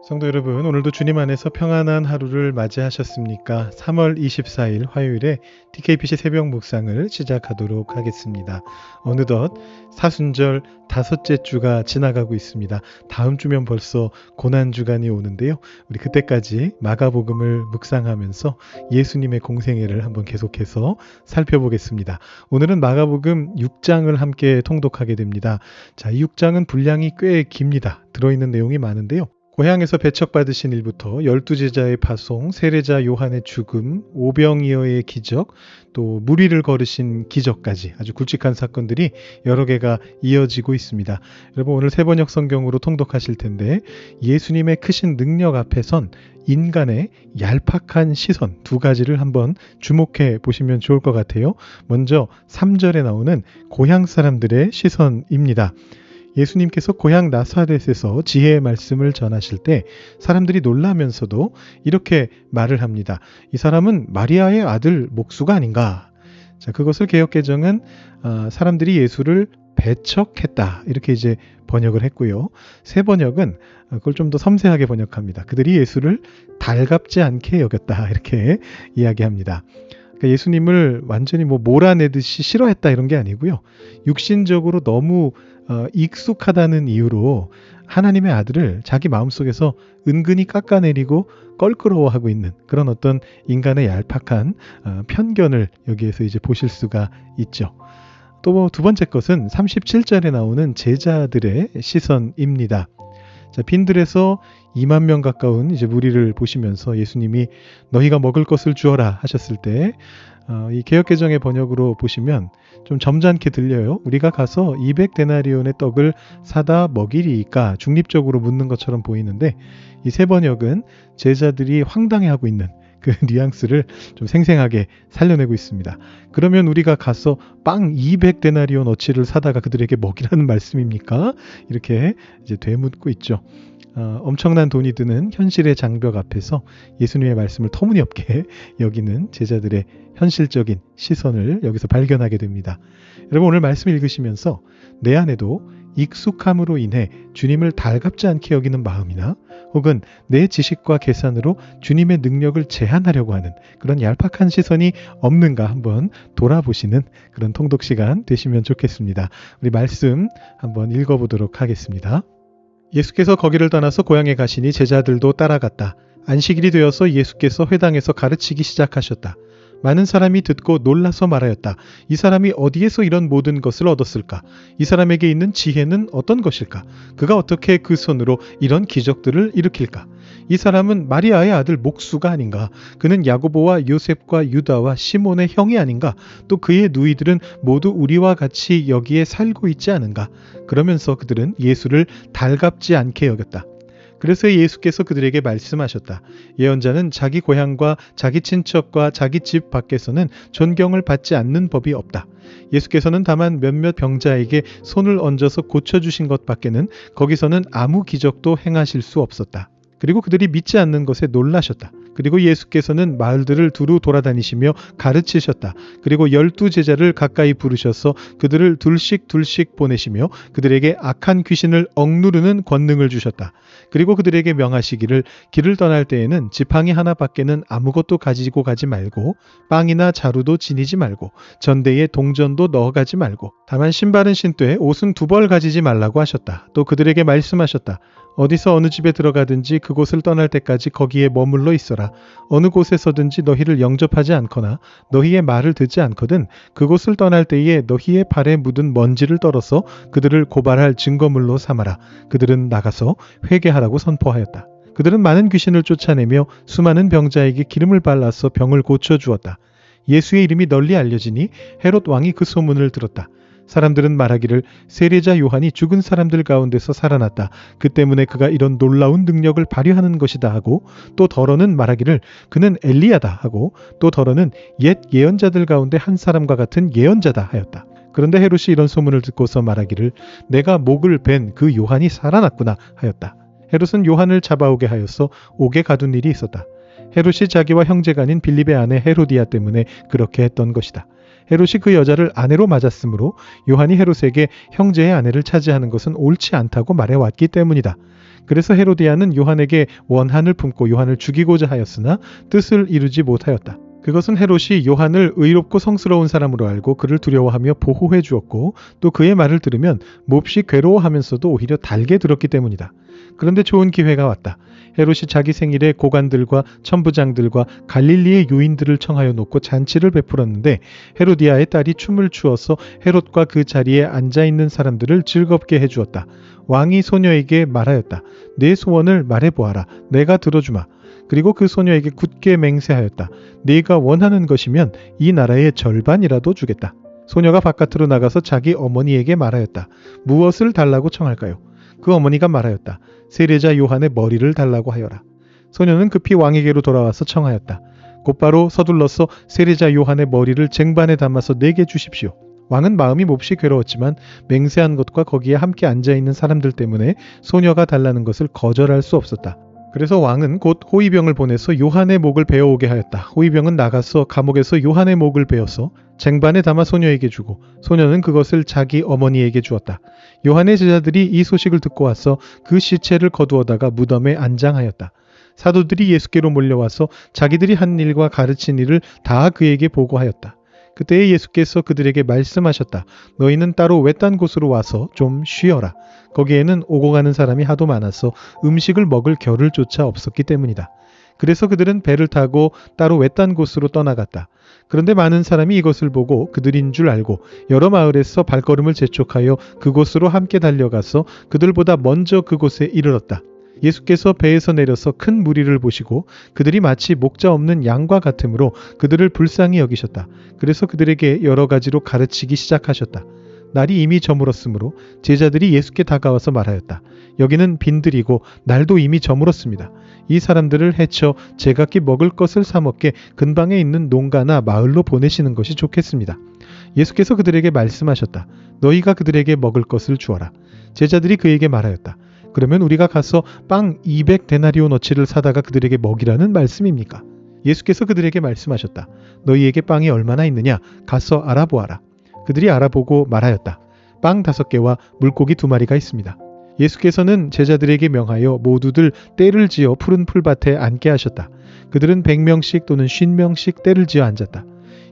성도 여러분, 오늘도 주님 안에서 평안한 하루를 맞이하셨습니까? 3월 24일 화요일에 TKPC 새벽 묵상을 시작하도록 하겠습니다. 어느덧 사순절 다섯째 주가 지나가고 있습니다. 다음 주면 벌써 고난주간이 오는데요. 우리 그때까지 마가복음을 묵상하면서 예수님의 공생애를 한번 계속해서 살펴보겠습니다. 오늘은 마가복음 6장을 함께 통독하게 됩니다. 자, 이 6장은 분량이 꽤 깁니다. 들어있는 내용이 많은데요. 고향에서 배척받으신 일부터 12제자의 파송, 세례자 요한의 죽음, 오병이어의 기적, 또 무리를 걸으신 기적까지 아주 굵직한 사건들이 여러 개가 이어지고 있습니다. 여러분 오늘 새번역 성경으로 통독하실 텐데 예수님의 크신 능력 앞에선 인간의 얄팍한 시선 두 가지를 한번 주목해 보시면 좋을 것 같아요. 먼저 3절에 나오는 고향 사람들의 시선입니다. 예수님께서 고향 나사렛에서 지혜의 말씀을 전하실 때 사람들이 놀라면서도 이렇게 말을 합니다. 이 사람은 마리아의 아들 목수가 아닌가? 자, 그것을 개역개정은 사람들이 예수를 배척했다 이렇게 이제 번역을 했고요. 새 번역은 그걸 좀 더 섬세하게 번역합니다. 그들이 예수를 달갑지 않게 여겼다 이렇게 이야기합니다. 그러니까 예수님을 완전히 몰아내듯이 싫어했다 이런 게 아니고요. 육신적으로 너무 익숙하다는 이유로 하나님의 아들을 자기 마음속에서 은근히 깎아내리고 껄끄러워하고 있는 그런 어떤 인간의 얄팍한 편견을 여기에서 이제 보실 수가 있죠. 또 두 번째 것은 37절에 나오는 제자들의 시선입니다. 자, 빈들에서 2만 명 가까운 이제 무리를 보시면서 예수님이 너희가 먹을 것을 주어라 하셨을 때 이 개역개정의 번역으로 보시면 좀 점잖게 들려요. 우리가 가서 200데나리온의 떡을 사다 먹이리이까 중립적으로 묻는 것처럼 보이는데 이 새 번역은 제자들이 황당해하고 있는 그 뉘앙스를 좀 생생하게 살려내고 있습니다. 그러면 우리가 가서 빵 200데나리온 어치를 사다가 그들에게 먹이라는 말씀입니까? 이렇게 이제 되묻고 있죠. 엄청난 돈이 드는 현실의 장벽 앞에서 예수님의 말씀을 터무니없게 여기는 제자들의 현실적인 시선을 여기서 발견하게 됩니다. 여러분 오늘 말씀 읽으시면서 내 안에도 익숙함으로 인해 주님을 달갑지 않게 여기는 마음이나 혹은 내 지식과 계산으로 주님의 능력을 제한하려고 하는 그런 얄팍한 시선이 없는가 한번 돌아보시는 그런 통독 시간 되시면 좋겠습니다. 우리 말씀 한번 읽어보도록 하겠습니다. 예수께서 거기를 떠나서 고향에 가시니 제자들도 따라갔다. 안식일이 되어서 예수께서 회당에서 가르치기 시작하셨다. 많은 사람이 듣고 놀라서 말하였다. 이 사람이 어디에서 이런 모든 것을 얻었을까? 이 사람에게 있는 지혜는 어떤 것일까? 그가 어떻게 그 손으로 이런 기적들을 일으킬까? 이 사람은 마리아의 아들 목수가 아닌가? 그는 야고보와 요셉과 유다와 시몬의 형이 아닌가? 또 그의 누이들은 모두 우리와 같이 여기에 살고 있지 않은가? 그러면서 그들은 예수를 달갑지 않게 여겼다. 그래서 예수께서 그들에게 말씀하셨다. 예언자는 자기 고향과 자기 친척과 자기 집 밖에서는 존경을 받지 않는 법이 없다. 예수께서는 다만 몇몇 병자에게 손을 얹어서 고쳐주신 것 밖에는 거기서는 아무 기적도 행하실 수 없었다. 그리고 그들이 믿지 않는 것에 놀라셨다. 그리고 예수께서는 마을들을 두루 돌아다니시며 가르치셨다. 그리고 12제자를 가까이 부르셔서 그들을 둘씩 보내시며 그들에게 악한 귀신을 억누르는 권능을 주셨다. 그리고 그들에게 명하시기를 길을 떠날 때에는 지팡이 하나밖에는 아무것도 가지고 가지 말고 빵이나 자루도 지니지 말고 전대에 동전도 넣어가지 말고 다만 신발은 신되 옷은 2벌 가지지 말라고 하셨다. 또 그들에게 말씀하셨다. 어디서 어느 집에 들어가든지 그곳을 떠날 때까지 거기에 머물러 있어라. 어느 곳에서든지 너희를 영접하지 않거나 너희의 말을 듣지 않거든 그곳을 떠날 때에 너희의 발에 묻은 먼지를 떨어서 그들을 고발할 증거물로 삼아라. 그들은 나가서 회개하라고 선포하였다. 그들은 많은 귀신을 쫓아내며 수많은 병자에게 기름을 발라서 병을 고쳐주었다. 예수의 이름이 널리 알려지니 헤롯 왕이 그 소문을 들었다. 사람들은 말하기를 세례자 요한이 죽은 사람들 가운데서 살아났다. 그 때문에 그가 이런 놀라운 능력을 발휘하는 것이다 하고 또 더러는 말하기를 그는 엘리야다 하고 또 더러는 옛 예언자들 가운데 한 사람과 같은 예언자다 하였다. 그런데 헤롯이 이런 소문을 듣고서 말하기를 내가 목을 벤 그 요한이 살아났구나 하였다. 헤롯은 요한을 잡아오게 하여서 옥에 가둔 일이 있었다. 헤롯이 자기와 형제가 아닌 빌립의 아내 헤로디아 때문에 그렇게 했던 것이다. 헤롯이 그 여자를 아내로 맞았으므로 요한이 헤롯에게 형제의 아내를 차지하는 것은 옳지 않다고 말해왔기 때문이다. 그래서 헤로디아는 요한에게 원한을 품고 요한을 죽이고자 하였으나 뜻을 이루지 못하였다. 그것은 헤롯이 요한을 의롭고 성스러운 사람으로 알고 그를 두려워하며 보호해 주었고 또 그의 말을 들으면 몹시 괴로워하면서도 오히려 달게 들었기 때문이다. 그런데 좋은 기회가 왔다. 헤롯이 자기 생일에 고관들과 천부장들과 갈릴리의 유인들을 청하여 놓고 잔치를 베풀었는데 헤로디아의 딸이 춤을 추어서 헤롯과 그 자리에 앉아있는 사람들을 즐겁게 해주었다. 왕이 소녀에게 말하였다. 내 소원을 말해보아라. 내가 들어주마. 그리고 그 소녀에게 굳게 맹세하였다. 네가 원하는 것이면 이 나라의 절반이라도 주겠다. 소녀가 바깥으로 나가서 자기 어머니에게 말하였다. 무엇을 달라고 청할까요? 그 어머니가 말하였다. 세례자 요한의 머리를 달라고 하여라. 소녀는 급히 왕에게로 돌아와서 청하였다. 곧바로 서둘러서 세례자 요한의 머리를 쟁반에 담아서 내게 주십시오. 왕은 마음이 몹시 괴로웠지만 맹세한 것과 거기에 함께 앉아있는 사람들 때문에 소녀가 달라는 것을 거절할 수 없었다. 그래서 왕은 곧 호위병을 보내서 요한의 목을 베어오게 하였다. 호위병은 나가서 감옥에서 요한의 목을 베어서 쟁반에 담아 소녀에게 주고 소녀는 그것을 자기 어머니에게 주었다. 요한의 제자들이 이 소식을 듣고 와서 그 시체를 거두어다가 무덤에 안장하였다. 사도들이 예수께로 몰려와서 자기들이 한 일과 가르친 일을 다 그에게 보고하였다. 그때에 예수께서 그들에게 말씀하셨다. 너희는 따로 외딴 곳으로 와서 좀 쉬어라. 거기에는 오고 가는 사람이 하도 많아서 음식을 먹을 겨를 조차 없었기 때문이다. 그래서 그들은 배를 타고 따로 외딴 곳으로 떠나갔다. 그런데 많은 사람이 이것을 보고 그들인 줄 알고 여러 마을에서 발걸음을 재촉하여 그곳으로 함께 달려가서 그들보다 먼저 그곳에 이르렀다. 예수께서 배에서 내려서 큰 무리를 보시고 그들이 마치 목자 없는 양과 같으므로 그들을 불쌍히 여기셨다. 그래서 그들에게 여러 가지로 가르치기 시작하셨다. 날이 이미 저물었으므로 제자들이 예수께 다가와서 말하였다. 여기는 빈들이고 날도 이미 저물었습니다. 이 사람들을 해쳐 제각기 먹을 것을 사 먹게 근방에 있는 농가나 마을로 보내시는 것이 좋겠습니다. 예수께서 그들에게 말씀하셨다. 너희가 그들에게 먹을 것을 주어라. 제자들이 그에게 말하였다. 그러면 우리가 가서 빵 200데나리오너치를 사다가 그들에게 먹이라는 말씀입니까? 예수께서 그들에게 말씀하셨다. 너희에게 빵이 얼마나 있느냐? 가서 알아보아라. 그들이 알아보고 말하였다. 빵 5개와 물고기 2마리가 있습니다. 예수께서는 제자들에게 명하여 모두들 떼를 지어 푸른 풀밭에 앉게 하셨다. 그들은 100명씩 또는 50명씩 떼를 지어 앉았다.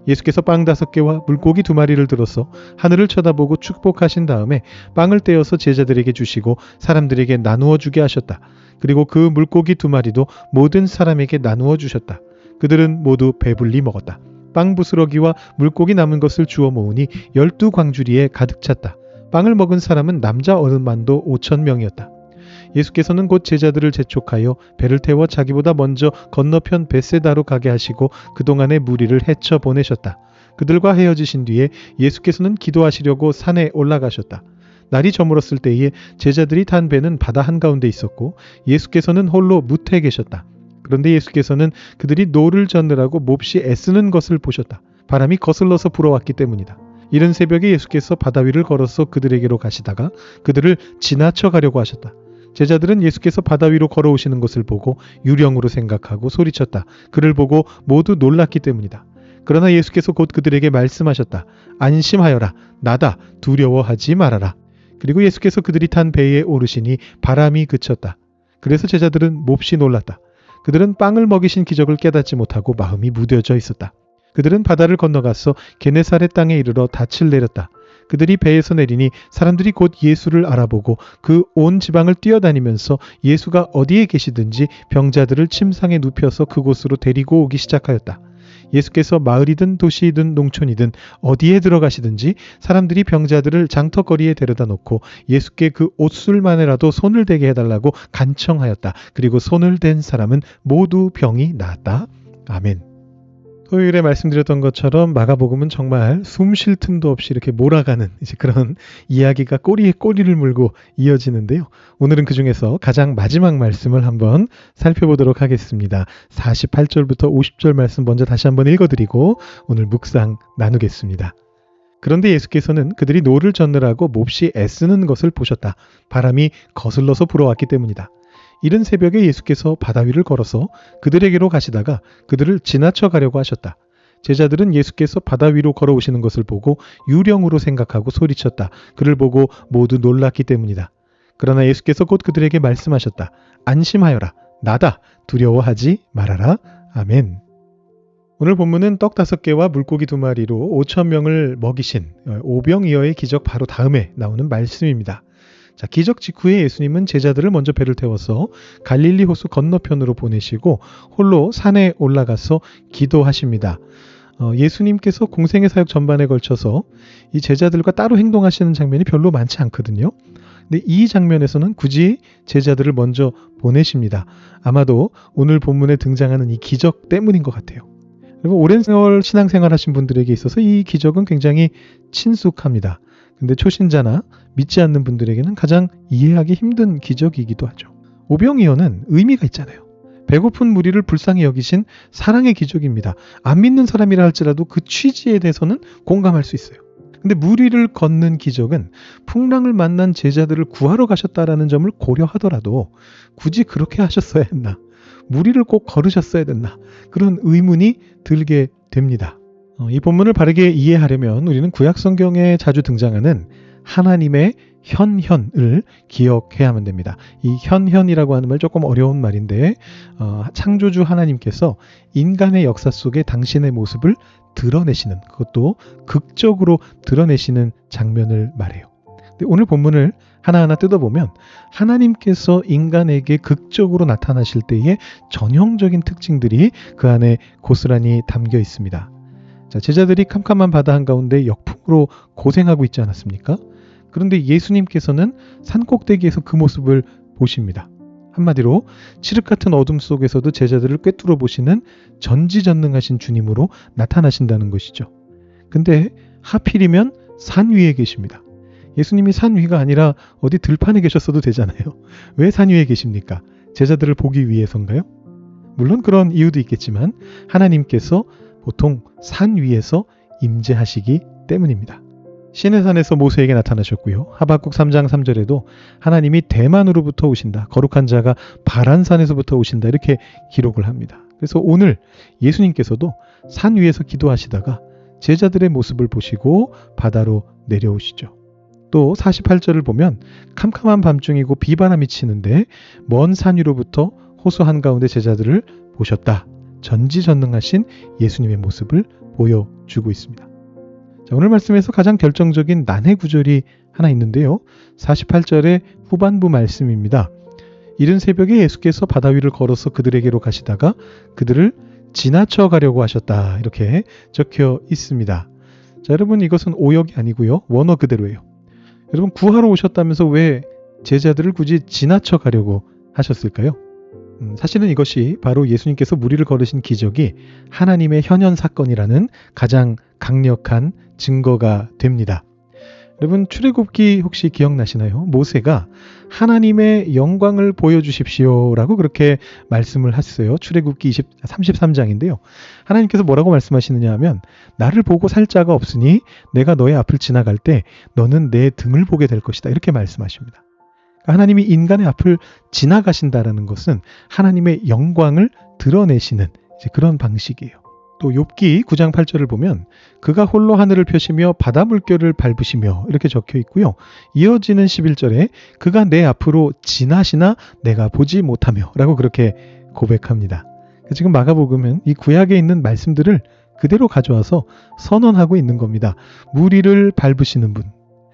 예수께서 빵 5개와 물고기 2마리를 들어서 하늘을 쳐다보고 축복하신 다음에 빵을 떼어서 제자들에게 주시고 사람들에게 나누어 주게 하셨다. 그리고 그 물고기 2마리도 모든 사람에게 나누어 주셨다. 그들은 모두 배불리 먹었다. 빵 부스러기와 물고기 남은 것을 주워 모으니 12광주리에 가득 찼다. 빵을 먹은 사람은 남자 어른만도 5,000명이었다. 예수께서는 곧 제자들을 재촉하여 배를 태워 자기보다 먼저 건너편 벳세다로 가게 하시고 그동안의 무리를 헤쳐 보내셨다. 그들과 헤어지신 뒤에 예수께서는 기도하시려고 산에 올라가셨다. 날이 저물었을 때에 제자들이 탄 배는 바다 한가운데 있었고 예수께서는 홀로 무태에 계셨다. 그런데 예수께서는 그들이 노를 젓느라고 몹시 애쓰는 것을 보셨다. 바람이 거슬러서 불어왔기 때문이다. 이른 새벽에 예수께서 바다 위를 걸어서 그들에게로 가시다가 그들을 지나쳐 가려고 하셨다. 제자들은 예수께서 바다 위로 걸어오시는 것을 보고 유령으로 생각하고 소리쳤다. 그를 보고 모두 놀랐기 때문이다. 그러나 예수께서 곧 그들에게 말씀하셨다. 안심하여라. 나다. 두려워하지 말아라. 그리고 예수께서 그들이 탄 배에 오르시니 바람이 그쳤다. 그래서 제자들은 몹시 놀랐다. 그들은 빵을 먹이신 기적을 깨닫지 못하고 마음이 무뎌져 있었다. 그들은 바다를 건너가서 게네사렛 땅에 이르러 닻을 내렸다. 그들이 배에서 내리니 사람들이 곧 예수를 알아보고 그 온 지방을 뛰어다니면서 예수가 어디에 계시든지 병자들을 침상에 눕혀서 그곳으로 데리고 오기 시작하였다. 예수께서 마을이든 도시이든 농촌이든 어디에 들어가시든지 사람들이 병자들을 장터거리에 데려다 놓고 예수께 그 옷술만이라도 손을 대게 해달라고 간청하였다. 그리고 손을 댄 사람은 모두 병이 나았다. 아멘. 토요일에 말씀드렸던 것처럼 마가복음은 정말 숨 쉴 틈도 없이 이렇게 몰아가는 이제 그런 이야기가 꼬리에 꼬리를 물고 이어지는데요. 오늘은 그 중에서 가장 마지막 말씀을 한번 살펴보도록 하겠습니다. 48절부터 50절 말씀 먼저 다시 한번 읽어드리고 오늘 묵상 나누겠습니다. 그런데 예수께서는 그들이 노를 젓느라고 몹시 애쓰는 것을 보셨다. 바람이 거슬러서 불어왔기 때문이다. 이른 새벽에 예수께서 바다 위를 걸어서 그들에게로 가시다가 그들을 지나쳐 가려고 하셨다. 제자들은 예수께서 바다 위로 걸어오시는 것을 보고 유령으로 생각하고 소리쳤다. 그를 보고 모두 놀랐기 때문이다. 그러나 예수께서 곧 그들에게 말씀하셨다. 안심하여라. 나다. 두려워하지 말아라. 아멘. 오늘 본문은 떡 5개와 물고기 2마리로 5천 명을 먹이신 오병이어의 기적 바로 다음에 나오는 말씀입니다. 자, 기적 직후에 예수님은 제자들을 먼저 배를 태워서 갈릴리 호수 건너편으로 보내시고 홀로 산에 올라가서 기도하십니다. 예수님께서 공생의 사역 전반에 걸쳐서 이 제자들과 따로 행동하시는 장면이 별로 많지 않거든요. 근데 이 장면에서는 굳이 제자들을 먼저 보내십니다. 아마도 오늘 본문에 등장하는 이 기적 때문인 것 같아요. 그리고 오랜 세월 신앙생활 하신 분들에게 있어서 이 기적은 굉장히 친숙합니다. 근데 초신자나 믿지 않는 분들에게는 가장 이해하기 힘든 기적이기도 하죠. 오병이어는 의미가 있잖아요. 배고픈 무리를 불쌍히 여기신 사랑의 기적입니다. 안 믿는 사람이라 할지라도 그 취지에 대해서는 공감할 수 있어요. 근데 무리를 걷는 기적은 풍랑을 만난 제자들을 구하러 가셨다라는 점을 고려하더라도 굳이 그렇게 하셨어야 했나? 무리를 꼭 걸으셨어야 됐나? 그런 의문이 들게 됩니다. 이 본문을 바르게 이해하려면 우리는 구약 성경에 자주 등장하는 하나님의 현현을 기억해야만 됩니다. 이 현현이라고 하는 말 조금 어려운 말인데 창조주 하나님께서 인간의 역사 속에 당신의 모습을 드러내시는, 그것도 극적으로 드러내시는 장면을 말해요. 근데 오늘 본문을 하나하나 뜯어보면 하나님께서 인간에게 극적으로 나타나실 때의 전형적인 특징들이 그 안에 고스란히 담겨 있습니다. 자, 제자들이 캄캄한 바다 한가운데 역풍으로 고생하고 있지 않았습니까? 그런데 예수님께서는 산꼭대기에서 그 모습을 보십니다. 한마디로 칠흑 같은 어둠 속에서도 제자들을 꿰뚫어 보시는 전지전능하신 주님으로 나타나신다는 것이죠. 근데 하필이면 산 위에 계십니다. 예수님이 산 위가 아니라 어디 들판에 계셨어도 되잖아요. 왜 산 위에 계십니까? 제자들을 보기 위해서인가요? 물론 그런 이유도 있겠지만 하나님께서 보통 산 위에서 임재하시기 때문입니다. 시내산에서 모세에게 나타나셨고요. 하박국 3장 3절에도 하나님이 대만으로부터 오신다. 거룩한 자가 바란산에서부터 오신다. 이렇게 기록을 합니다. 그래서 오늘 예수님께서도 산 위에서 기도하시다가 제자들의 모습을 보시고 바다로 내려오시죠. 또 48절을 보면 캄캄한 밤중이고 비바람이 치는데 먼 산 위로부터 호수 한가운데 제자들을 보셨다. 전지전능하신 예수님의 모습을 보여주고 있습니다. 자, 오늘 말씀에서 가장 결정적인 난해 구절이 하나 있는데요. 48절의 후반부 말씀입니다. 이른 새벽에 예수께서 바다 위를 걸어서 그들에게로 가시다가 그들을 지나쳐 가려고 하셨다. 이렇게 적혀 있습니다. 자, 여러분 이것은 오역이 아니고요. 원어 그대로예요. 여러분 구하러 오셨다면서 왜 제자들을 굳이 지나쳐 가려고 하셨을까요? 사실은 이것이 바로 예수님께서 무리를 걸으신 기적이 하나님의 현현 사건이라는 가장 강력한 증거가 됩니다. 여러분 출애굽기 혹시 기억나시나요? 모세가 하나님의 영광을 보여주십시오 라고 그렇게 말씀을 했어요. 출애굽기 33장인데요. 하나님께서 뭐라고 말씀하시느냐 하면 나를 보고 살 자가 없으니 내가 너의 앞을 지나갈 때 너는 내 등을 보게 될 것이다. 이렇게 말씀하십니다. 하나님이 인간의 앞을 지나가신다라는 것은 하나님의 영광을 드러내시는 그런 방식이에요. 또 욥기 9장 8절을 보면 그가 홀로 하늘을 펴시며 바다 물결을 밟으시며 이렇게 적혀 있고요. 이어지는 11절에 그가 내 앞으로 지나시나 내가 보지 못하며 라고 그렇게 고백합니다. 지금 마가복음은 이 구약에 있는 말씀들을 그대로 가져와서 선언하고 있는 겁니다. 무리를 밟으시는 분,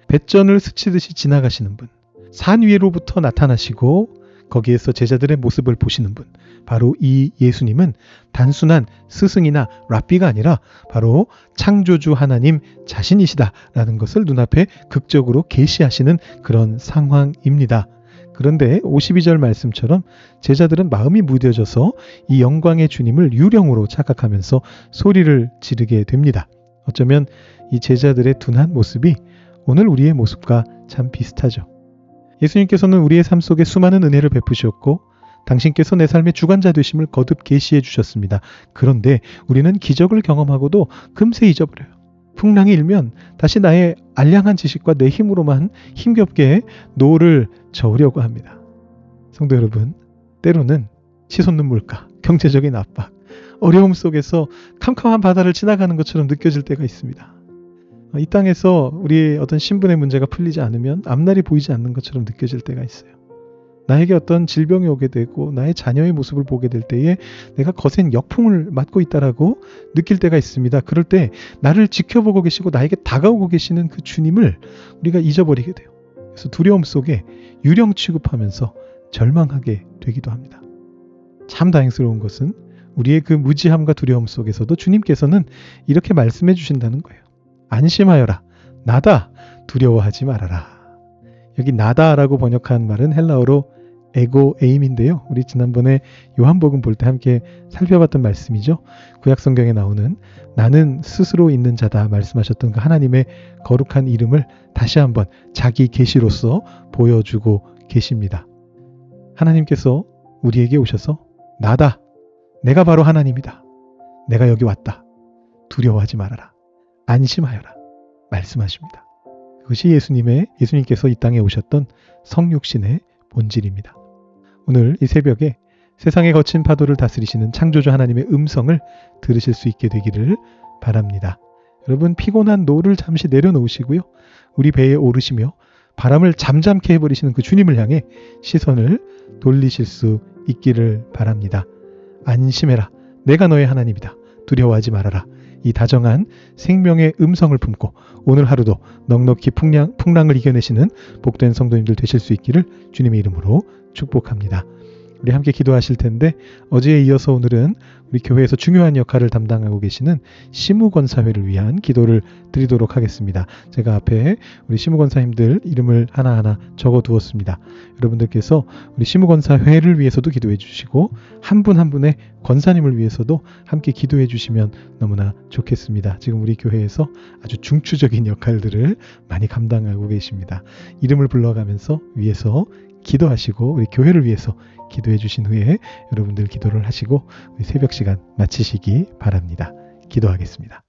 뱃전을 스치듯이 지나가시는 분, 산 위로부터 나타나시고 거기에서 제자들의 모습을 보시는 분, 바로 이 예수님은 단순한 스승이나 랍비가 아니라 바로 창조주 하나님 자신이시다라는 것을 눈앞에 극적으로 계시하시는 그런 상황입니다. 그런데 52절 말씀처럼 제자들은 마음이 무뎌져서 이 영광의 주님을 유령으로 착각하면서 소리를 지르게 됩니다. 어쩌면 이 제자들의 둔한 모습이 오늘 우리의 모습과 참 비슷하죠. 예수님께서는 우리의 삶 속에 수많은 은혜를 베푸셨고 당신께서 내 삶의 주관자 되심을 거듭 계시해 주셨습니다. 그런데 우리는 기적을 경험하고도 금세 잊어버려요. 풍랑이 일면 다시 나의 알량한 지식과 내 힘으로만 힘겹게 노를 저으려고 합니다. 성도 여러분, 때로는 치솟는 물가, 경제적인 압박, 어려움 속에서 캄캄한 바다를 지나가는 것처럼 느껴질 때가 있습니다. 이 땅에서 우리의 어떤 신분의 문제가 풀리지 않으면 앞날이 보이지 않는 것처럼 느껴질 때가 있어요. 나에게 어떤 질병이 오게 되고 나의 자녀의 모습을 보게 될 때에 내가 거센 역풍을 맞고 있다라고 느낄 때가 있습니다. 그럴 때 나를 지켜보고 계시고 나에게 다가오고 계시는 그 주님을 우리가 잊어버리게 돼요. 그래서 두려움 속에 유령 취급하면서 절망하게 되기도 합니다. 참 다행스러운 것은 우리의 그 무지함과 두려움 속에서도 주님께서는 이렇게 말씀해 주신다는 거예요. 안심하여라. 나다. 두려워하지 말아라. 여기 나다라고 번역한 말은 헬라어로 에고 에임인데요. 우리 지난번에 요한복음 볼 때 함께 살펴봤던 말씀이죠. 구약성경에 나오는 나는 스스로 있는 자다 말씀하셨던 그 하나님의 거룩한 이름을 다시 한번 자기 계시로서 보여주고 계십니다. 하나님께서 우리에게 오셔서 나다. 내가 바로 하나님이다. 내가 여기 왔다. 두려워하지 말아라. 안심하여라. 말씀하십니다. 그것이 예수님께서 이 땅에 오셨던 성육신의 본질입니다. 오늘 이 새벽에 세상의 거친 파도를 다스리시는 창조주 하나님의 음성을 들으실 수 있게 되기를 바랍니다. 여러분 피곤한 노를 잠시 내려놓으시고요. 우리 배에 오르시며 바람을 잠잠케 해버리시는 그 주님을 향해 시선을 돌리실 수 있기를 바랍니다. 안심해라. 내가 너의 하나님이다. 두려워하지 말아라. 이 다정한 생명의 음성을 품고 오늘 하루도 넉넉히 풍랑을 이겨내시는 복된 성도님들 되실 수 있기를 주님의 이름으로 축복합니다. 우리 함께 기도하실 텐데 어제에 이어서 오늘은 우리 교회에서 중요한 역할을 담당하고 계시는 시무권사회를 위한 기도를 드리도록 하겠습니다. 제가 앞에 우리 시무권사님들 이름을 하나하나 적어두었습니다. 여러분들께서 우리 시무권사회를 위해서도 기도해 주시고 한 분 한 분의 권사님을 위해서도 함께 기도해 주시면 너무나 좋겠습니다. 지금 우리 교회에서 아주 중추적인 역할들을 많이 감당하고 계십니다. 이름을 불러가면서 위에서 기도하시고 우리 교회를 위해서 기도해 주신 후에 여러분들 기도를 하시고 우리 새벽 시간 마치시기 바랍니다. 기도하겠습니다.